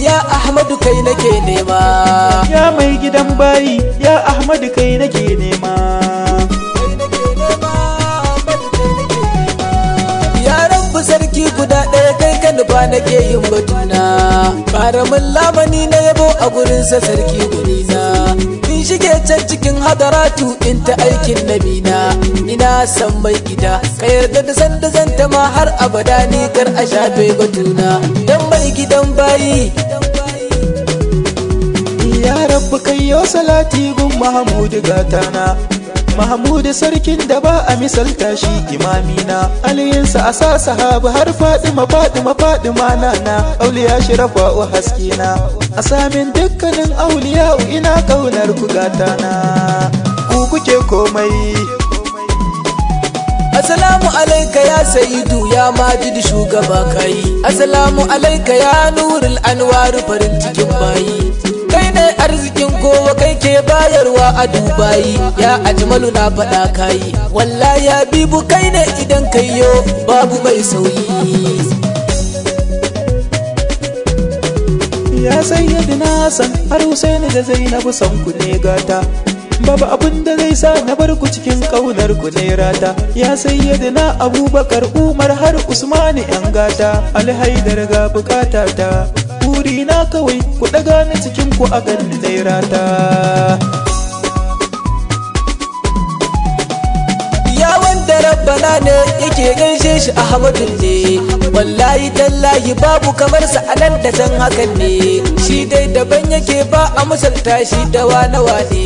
ya Ahmadu kai nake nema. Ya mai gidan bayi ya Ahmadu kai nake nema. Ya Rabbu sarki guda ɗaya kai ka nufa nake yin batuna. Ƙaramin lamani na yabo a gurinsa sarki gunina. In shige can cikin hadaratu in ta aikin nabina. Ina san mai gida ka yarda da sanda zanta ma har abada ni kar a shafe batuna. Dan mai gidan bayi Ya Rabbu kai yo salati gun Mahamudu gatana. Mahamudu sarkin da ba a misalta shi imamina. Aliyinsa a sa sahabu har Fadima nana. Auliya shirafa o haskina. A samin dukkanin auliya ina kaunar ku gatana. Ku kuke komai. Assalamu alaika ya Sayyidu ya Majidu shugaba kai. Assalamu alaika ya Nurul Anwar farin cikin bayi. Kai ne arzikin kowa kai ke bayarwa a Dubai. Ya Ajmalu na faɗa kai. Wallahi ya Bibu kai ne idan kai yo babu mai sauyi. Ya Sayyidina Hassan har Husaini da Zainabu san ku ne gata. Babu abin da zai sa na bar ku cikin kaunar ku ne rata. Ya Sayyidina Abubakar Umar har Usmani yan gata. Alhaidar ga bukata ta. Buri na kawai ku daga ni cikin ku a ganin ne rata. Ya wanda Rabbana ne yake gaishe shi Ahmadu ne. Wallahi tallahi babu kamar sa anan da can hakan ne. Shi dai daban yake ba a misalta shi da wanawa ne.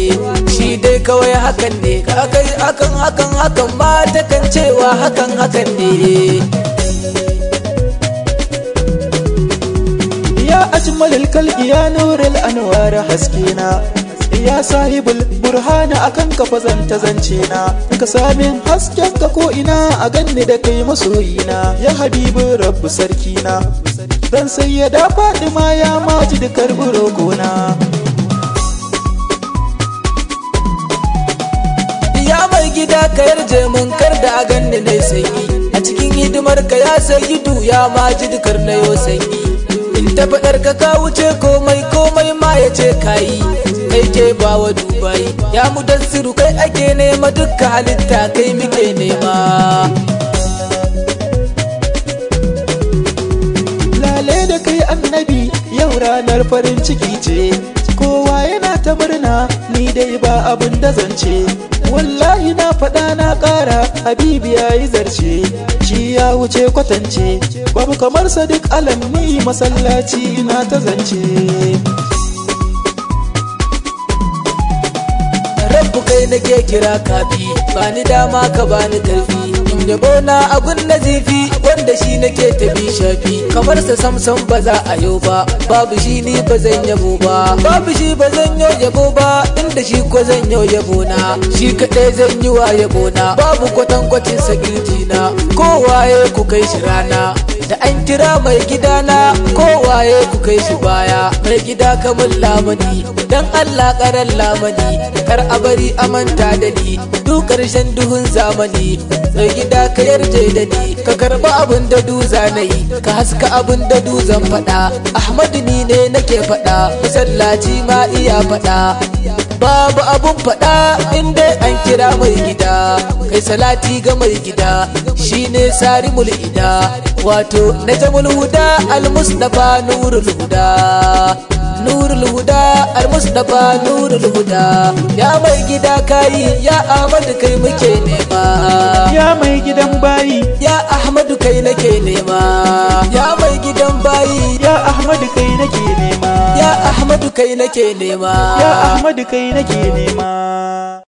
Shi dai kawai hakan ne. Akai hakan ma ta kan cewa hakan ne. Ya ajmalul kalbi ya nurul anwar haskina. Ya sahibul burhana akan kafa zance na. Ka samin hasken ka ko ina a ganni da kai masoyina. Ya habibu rabbu sarkina. Dan sayyada Fadima ya Majidu karbi roƙona. Ya mai gida ka yarje mun kar da a ganni nai sanyi. A cikin hidimar ka ya Sayyidu ya Majidu kar na yo sanyi. In ta faɗar ka wuce komai ma ya ce kayi. Kai ke bawa Dubai ya Mudassiru kai ake nema dukka halitta kai muke nema. Lale da kai annabi yau ranar farin ciki ce. Kowa yana ta murna ni dai ba abin da zance. Wallahi na faɗa na ƙara Habibi ya yi zarce. Shi ya wuce kwatance babu kamar Sadiq Alamni masallaci na ta zance. Rabbu kai nake kira kafi bani dama ka bani karfi. In yabo na abun nazifi wanda shi nake tabi shafi. Kamar sa samsam ba za a yau ba. Babu shi ni ba zan yabo ba. Babu shi ba zan yabo ba. Inda shi ko zan yabo na. Shi kaɗai zan yi wa yabo na. Babu kwatankwacin sa na. Kowaye ku kai shi rana. Da an kira mai gidana kowaye ku kai shi baya. Mai gida kamar lamani dan Allah karan lamani. Kar a bari a manta da ni duk ƙarshen duhun zamani. Mai gida ka yarje da ni ka karba abin da duza na yi. Ka haska abin da duzan faɗa. Ahmadu ni ne nake faɗa. Masallaci ma iya faɗa. Babu abun faɗa inda an kira mai gida. Kai salati ga mai gida shine sarimul ida. Wato najamul huda al-mustafa nurul huda. Nurul huda al-mustafa nurul huda. Ya mai gida kai ya Ahmadu kai muke nema. Ya mai gidan bayi ya Ahmadu kai nake nema. Ya mai gidan bayi ya Ahmadu kai nake nema. ya Ahmadu kai nake nema. Ya Ahmadu kai nake nema.